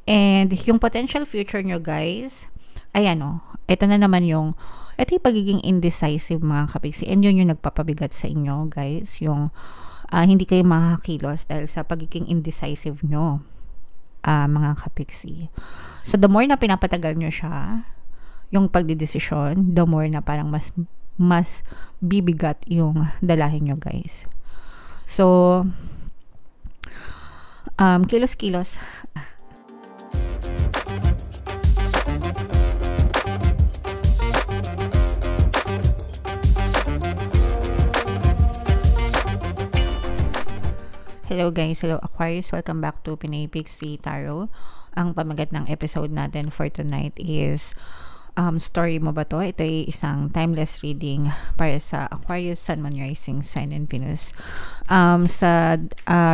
And yung potential future nyo, guys, ayan o, ito na naman ito yung pagiging indecisive, mga kapiksi. And yun yung nagpapabigat sa inyo, guys. Yung hindi kayo makakakilos dahil sa pagiging indecisive nyo, mga kapiksi. So, the more na pinapatagal nyo siya, yung pagdidesisyon, the more na parang mas bibigat yung dalahin nyo, guys. So, kilos-kilos. Hello guys, hello Aquarius, welcome back to Pinay Pixie Tarot. Ang pamagat ng episode natin for tonight is story mo ba to? Ito ay isang timeless reading para sa Aquarius, Sun, Moon, Rising, Sign, and Venus. Sa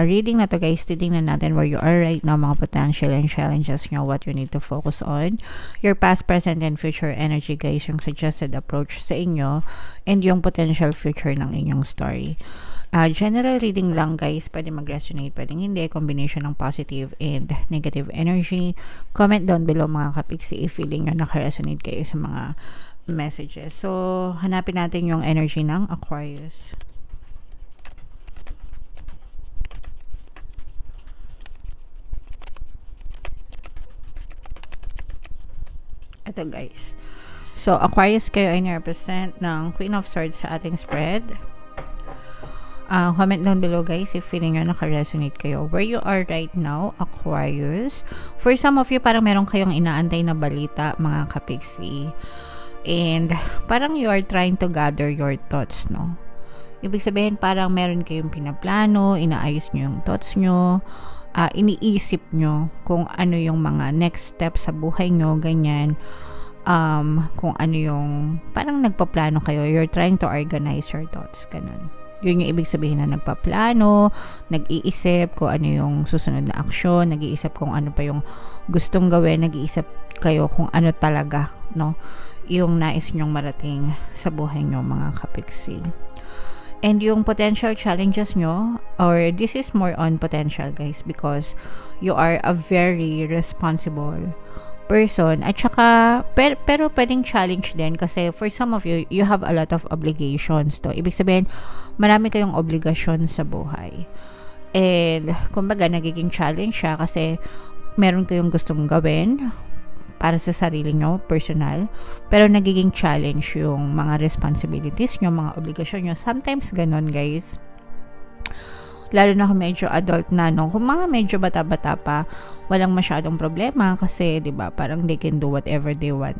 reading na to, guys, titingnan natin where you are right now, mga potential and challenges nyo, what you need to focus on, your past, present, and future energy, guys, yung suggested approach sa inyo, and yung potential future ng inyong story. General reading lang, guys. Pwede mag-resonate, pwedeng hindi. Combination ng positive and negative energy. Comment down below, mga kapiksi, if feeling nyo naka-resonate kayo sa mga messages. So, hanapin natin yung energy ng Aquarius. Ito, guys. So, Aquarius, kayo ay na-represent ng Queen of Swords sa ating spread. Comment down below, guys, if feeling nyo naka-resonate kayo. Where you are right now, Aquarius. For some of you, parang meron kayong inaantay na balita, mga kapiksi. And parang you are trying to gather your thoughts, no? Ibig sabihin, parang meron kayong pinaplano, inaayos nyo yung thoughts nyo, iniisip nyo kung ano yung mga next step sa buhay nyo, ganyan. Kung ano yung, parang nagpaplano kayo, you're trying to organize your thoughts, ganun. Yun yung ibig sabihin na nagpaplano, nag-iisip kung ano yung susunod na aksyon, nag-iisip kung ano pa yung gustong gawin, nag-iisip kayo kung ano talaga, no, yung nais nyong marating sa buhay nyo, mga kapiksi. And yung potential challenges nyo, or this is more on potential, guys, because you are a very responsible person, at saka pero pwedeng challenge din kasi for some of you, you have a lot of obligations to. Ibig sabihin, marami kayong obligasyon sa buhay. And kumbaga, nagiging challenge siya kasi meron kayong gustong gawin para sa sarili nyo, personal, pero nagiging challenge yung mga responsibilities nyo, mga obligasyon nyo. Sometimes ganun, guys. Lalo na kung medyo adult na, no? Kung mga medyo bata-bata pa, walang masyadong problema kasi, di ba, parang they can do whatever they want.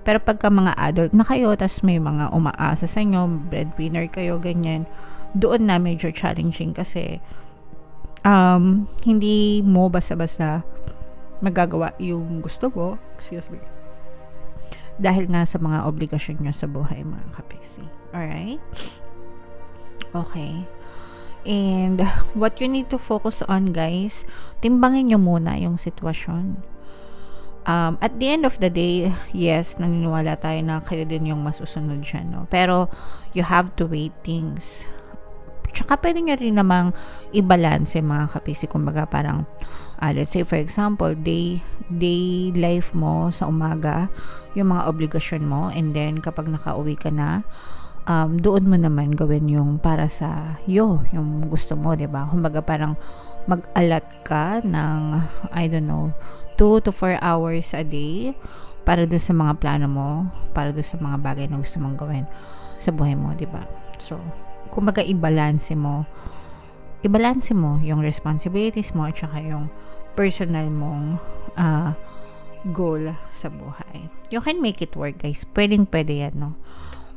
Pero pagka mga adult na kayo, tas may mga umaasa sa inyo, breadwinner kayo, ganyan, doon na medyo challenging kasi hindi mo basta-basta magagawa yung gusto mo, excuse me, dahil nga sa mga obligasyon nyo sa buhay, mga kapiksi. Alright? Okay. And what you need to focus on, guys, timbangin nyo muna yung sitwasyon. At the end of the day, yes, naniniwala tayo na kayo din yung masusunod dyan, no? Pero you have to weigh things. Tsaka pwede nyo rin namang i-balance, mga kapisi. Kumbaga parang, let's say for example, day life mo sa umaga, yung mga obligasyon mo, and then kapag nakauwi ka na, doon mo naman gawin yung para sa yung gusto mo, diba? Kumbaga parang mag-alat ka ng, I don't know, 2 to 4 hours a day para doon sa mga plano mo, para doon sa mga bagay na gusto mong gawin sa buhay mo, diba? So, kumbaga i-balance mo yung responsibilities mo at saka yung personal mong goal sa buhay. You can make it work, guys. Pwedeng-pwede yan, no?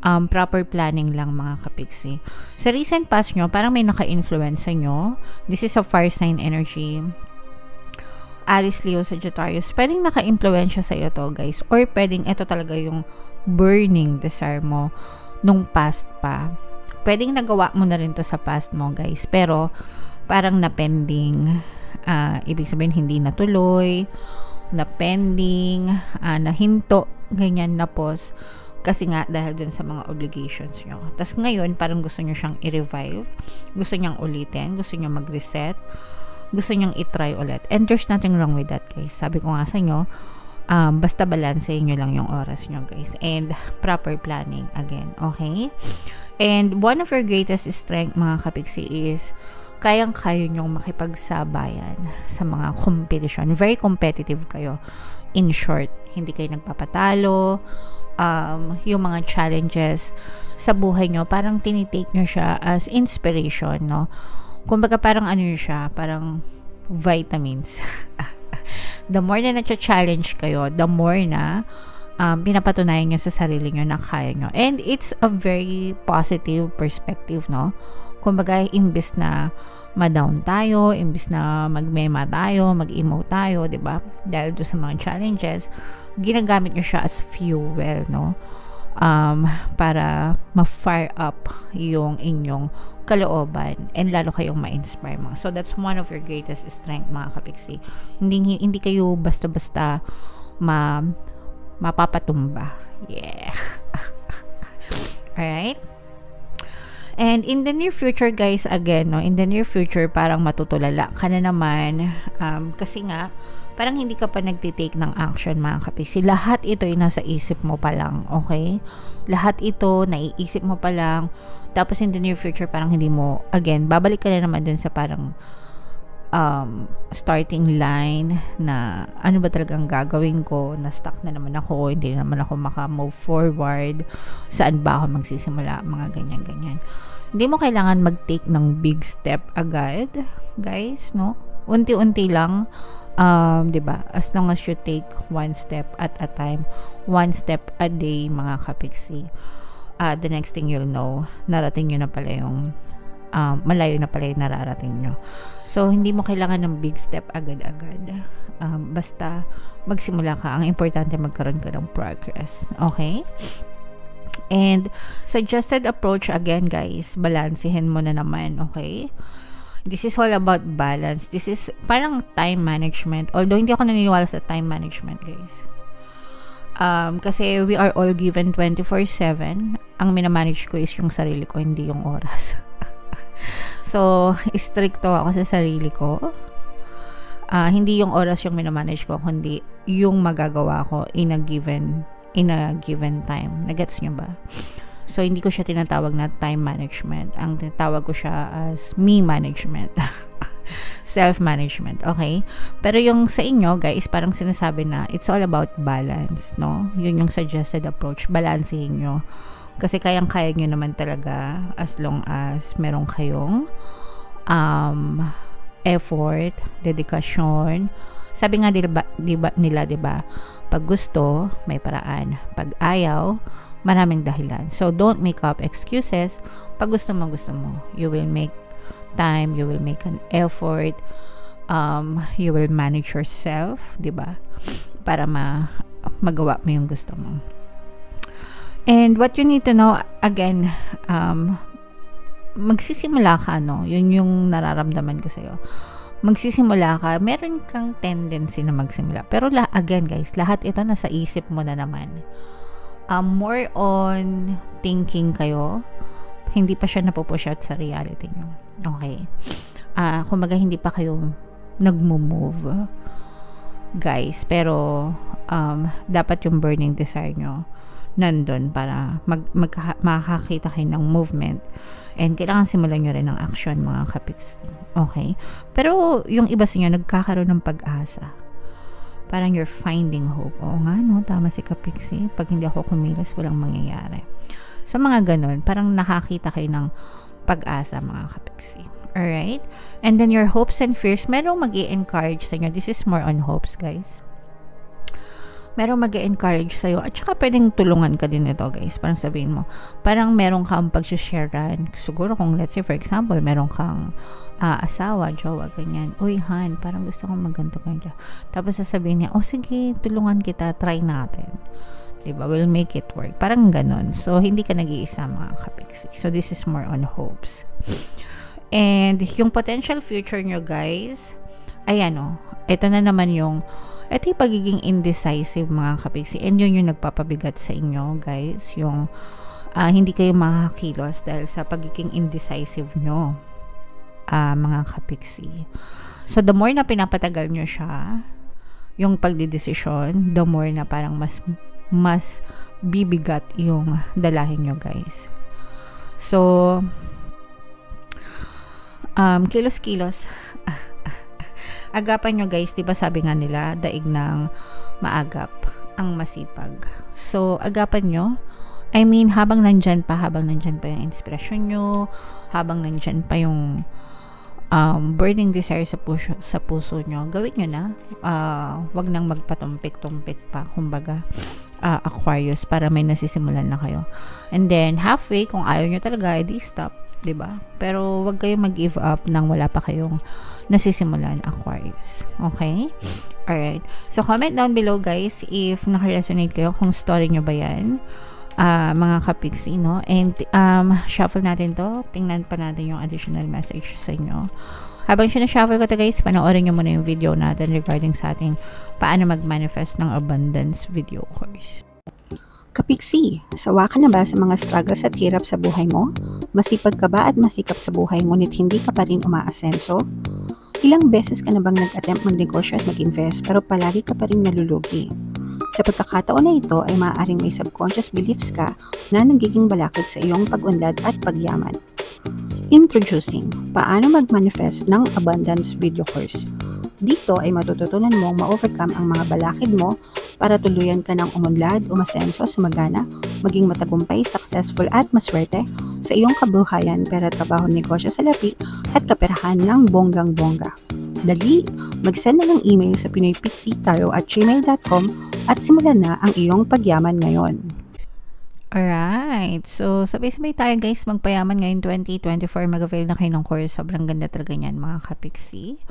Proper planning lang, mga kapiksi. Sa recent past nyo, parang may naka-influence sa nyo. This is a fire sign energy. Aries, Leo, Sagittarius. Pwedeng naka-influence sa iyo to, guys. Or pwedeng ito talaga yung burning desire mo nung past pa. Pwedeng nagawa mo na rin to sa past mo, guys. Pero parang na-pending. Ibig sabihin, hindi natuloy. Na-pending. Nahinto. Ganyan na pause. Kasi nga, dahil dun sa mga obligations nyo. Tapos ngayon, parang gusto nyo siyang i-revive. Gusto nyang ulitin. Gusto nyo mag-reset. gusto nyong itry ulit. And there's nothing wrong with that, guys. Sabi ko nga sa inyo, basta balansehin nyo lang yung oras nyo, guys. And proper planning again, okay? And one of your greatest strength, mga kapiksi, is kayang-kaya nyong makipagsabayan sa mga competition. Very competitive kayo. In short, hindi kayo nagpapatalo. Yung mga challenges sa buhay nyo, parang tinitake nyo siya as inspiration, no? Kumbaga parang ano siya, parang vitamins. The more na na-challenge kayo, the more na pinapatunayan nyo sa sarili nyo na kaya nyo. And it's a very positive perspective, no? Kumbaga, imbis na ma-down tayo, imbis na mag-mema tayo, mag-emo tayo, diba? Dahil doon sa mga challenges, ginagamit nyo siya as fuel, no? Para ma-fire up yung inyong kalooban and lalo kayong ma-inspire mga. So that's one of your greatest strength, mga kapiksi. Hindi kayo basta-basta mapapatumba. Yeah. Alright? And in the near future, guys, again, no, in the near future, parang matutulala ka na naman. Kasi nga, parang hindi ka pa nagtitake ng action, mga kapiksi. Lahat ito ay nasa isip mo pa lang, okay? Lahat ito, naiisip mo pa lang. Tapos in the near future, parang hindi mo, again, babalik ka na naman dun sa parang starting line na ano ba talagang gagawin ko, na stuck na naman ako, hindi naman ako maka-move forward, saan ba ako magsisimula, mga ganyan-ganyan. Hindi mo kailangan mag-take ng big step agad, guys, no? Unti-unti lang, 'di ba? As long as you take one step at a time, one step a day, mga kapiksi. The next thing you'll know, narating nyo na pala yung malayo na pala yung nararating nyo. So, hindi mo kailangan ng big step agad-agad. Basta magsimula ka. Ang importante, magkaroon ka ng progress. Okay? And suggested approach, again, guys, balansehin mo na naman. Okay? This is all about balance. This is parang time management. Although, hindi ako naniniwala sa time management, guys. Kasi we are all given 24/7. Ang minamanage ko is yung sarili ko, hindi yung oras. So, stricto ako sa sarili ko. Hindi yung oras yung minamanage ko, kundi yung magagawa ko in a given time. Nagets nyo ba? So, hindi ko siya tinatawag na time management. Ang tinatawag ko siya as me management. Self-management, okay? Pero yung sa inyo, guys, parang sinasabi na it's all about balance, no? Yun yung suggested approach. Balansehin nyo. Kasi kayang-kaya nyo naman talaga as long as meron kayong effort, dedikasyon. Sabi nga nila, diba? Pag gusto, may paraan. Pag ayaw, maraming dahilan. So, don't make up excuses. Pag gusto mo, you will make time, you will make an effort, you will manage yourself, diba? Para magawa mo yung gusto mo. And what you need to know, again, magsisimula ka, no? Yun yung nararamdaman ko sa'yo. Magsisimula ka, meron kang tendency na magsimula. Pero again, guys, lahat ito nasa isip mo na naman. More on thinking kayo, hindi pa siya napupush out sa reality nyo. Okay? Kumbaga, hindi pa kayo nagmo-move, guys. Pero, dapat yung burning desire nyo nandun para makakita kayo ng movement, and kailangan simulan nyo rin ng action, mga kapiksi. Okay? Pero yung iba sa inyo nagkakaroon ng pag-asa, parang you're finding hope. Oo nga, no? Tama si kapiksi, pag hindi ako kumilos, walang mangyayari. So mga ganun, parang nakakita kayo ng pag-asa, mga kapiksi. Alright? And then your hopes and fears, merong mag-i-encourage sa inyo. This is more on hopes, guys. Merong mag-encourage sa'yo, at saka pwedeng tulungan ka din ito, guys. Parang sabihin mo, parang meron kang pag-sharean. Siguro kung let's say for example, meron kang asawa, jowa, ganyan. Uy, Han, parang gusto kong magganto ganyan. Tapos sasabihin niya, sige, tulungan kita, try natin. Diba? We'll make it work. Parang ganon. So, hindi ka nag-iisa, mga kapiksi. So, this is more on hopes. And yung potential future nyo, guys, ayan o, ito na naman yung ito yung pagiging indecisive, mga kapiksi. And yun yung nagpapabigat sa inyo, guys. Yung hindi kayo makakakilos dahil sa pagiging indecisive nyo, mga kapiksi. So, the more na pinapatagal nyo siya, yung pagdidesisyon, the more na parang mas bibigat yung dalahin nyo, guys. So, kilos-kilos. Agapan nyo, guys, diba sabi nga nila, daig ng maagap ang masipag. So, agapan nyo. I mean, habang nandyan pa yung inspirasyon nyo, habang nandyan pa yung burning desire sa puso nyo, gawin nyo na. Wag nang magpatumpik-tumpik pa, kumbaga, Aquarius, para may nasisimulan na kayo. And then, halfway, kung ayaw nyo talaga, edi stop, diba? Pero, wag kayong mag-give up nang wala pa kayong nasisimulan, Aquarius. Okay? Alright. So, comment down below, guys, if naka-resonate kayo, kung story nyo ba yan, mga kapiksi, no? And, shuffle natin to. Tingnan pa natin yung additional message sa inyo. Habang sinashuffle ko to, guys, panoorin nyo muna yung video natin regarding sa ating paano mag-manifest ng abundance video course. Kapiksi, sawa ka na ba sa mga struggles at hirap sa buhay mo? Masipag ka ba at masikap sa buhay ngunit hindi ka pa rin umaasenso? Ilang beses ka na bang nag-attempt magnegosyo at mag-invest pero palagi ka pa rin nalulugi? Sa pagkakataon na ito ay maaaring may subconscious beliefs ka na nagiging balakid sa iyong pag-unlad at pagyaman. Introducing, paano mag-manifest ng abundance video course. Dito ay matututunan mong ma-overcome ang mga balakid mo para tuluyan ka ng umunlad, umasenso, sumagana, maging matagumpay, successful at maswerte sa iyong kabuhayan, pera, trabaho, negosyo, salapi at kaperahan ng bonggang-bongga. Dali, mag-send na ng email sa pinoypixitaro@gmail.com at simulan na ang iyong pagyaman ngayon. Alright. So, sabay-sabay tayo, guys, magpayaman ngayon 2024. Mag-avail na kayo ng course. Sobrang ganda talaga niyan, mga kapiksi.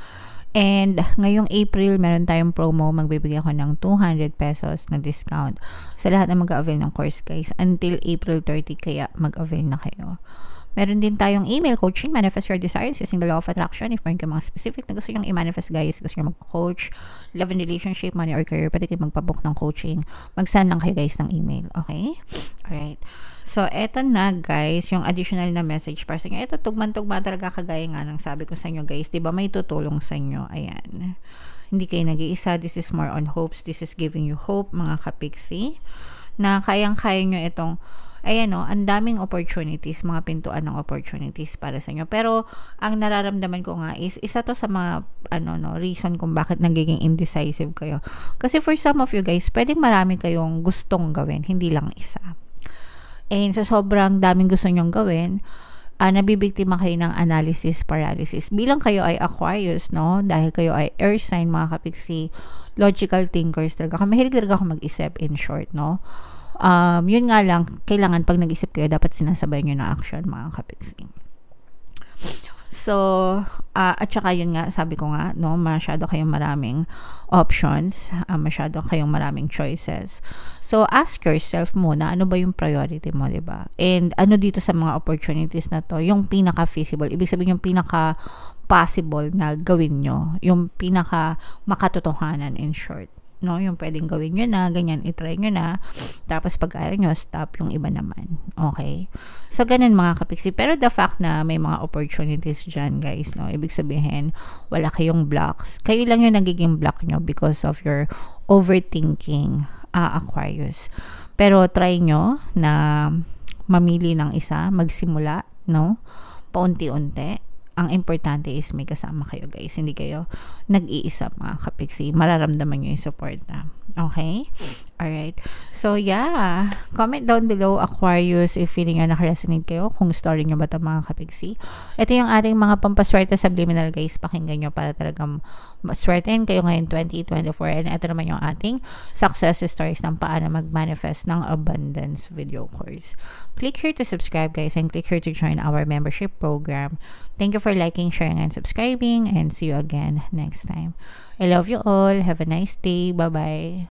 And ngayong April, meron tayong promo. Magbibigay ako ng 200 pesos na discount sa lahat na mag-avail ng course, guys. Until April 30, kaya mag-avail na kayo. Meron din tayong email coaching, manifest your desires using the law of attraction. If meron kayo mga specific na gusto nyo i-manifest, guys, gusto nyo mag-coach, love and relationship, money or career, pwede kayo magpabook ng coaching. Mag-send lang kayo, guys, ng email. Okay? Alright. So, eto na, guys, yung additional na message para sa inyo. Ito, tugman-tugma talaga, kagaya nga ng sabi ko sa inyo, guys. Diba, may tutulong sa inyo. Ayan. Hindi kayo nag-iisa. This is more on hopes. This is giving you hope, mga kapiksi, na kayang-kaya nyo itong, ayan o, ang daming opportunities, mga pintuan ng opportunities para sa inyo. Pero, ang nararamdaman ko nga is, isa to sa mga, reason kung bakit nagiging indecisive kayo. Kasi for some of you guys, pwedeng marami kayong gustong gawin, hindi lang isa. And sa sobrang daming gusto nyong gawin, nabibiktima kayo ng analysis paralysis. Bilang kayo ay Aquarius, no? Dahil kayo ay earth sign, mga kapiksi, logical thinkers talaga. Mahilig talaga ako mag-isip, in short, no? Yun nga lang, kailangan pag nag-isip kayo, dapat sinasabay nyo na action, mga kapiksi. So, at saka yun nga, sabi ko nga, no, masyado kayong maraming options, masyado kayong maraming choices. So, ask yourself muna, ano ba yung priority mo, diba? And ano dito sa mga opportunities na to, yung pinaka-feasible, ibig sabihin yung pinaka-possible na gawin nyo, yung pinaka-makatotohanan, in short. No, yung pwedeng gawin nyo na, ganyan, itry nyo na, tapos pag ayaw nyo, stop yung iba naman. Okay? So, ganun, mga kapiksi. Pero the fact na may mga opportunities dyan, guys, no, ibig sabihin, wala kayong blocks. Kayo lang yung nagiging block nyo because of your overthinking, Aquarius. Pero try nyo na mamili ng isa, magsimula, no, paunti-unti. Ang importante is may kasama kayo, guys. Hindi kayo nag-iisa, mga kapiksi. Mararamdaman nyo yung support na. Okay? Alright. So, yeah. Comment down below, Aquarius, if feeling nyo nakaresonate kayo, kung story nyo ba ito, mga kapiksi. Ito yung ating mga pampaswerte subliminal, guys. Pakinggan nyo para talagang swertein kayo ngayon 2024. And ito naman yung ating success stories ng paano mag-manifest ng abundance video course. Click here to subscribe, guys, and click here to join our membership program. Thank you for liking, sharing, and subscribing, and see you again next time. I love you all. Have a nice day. Bye-bye.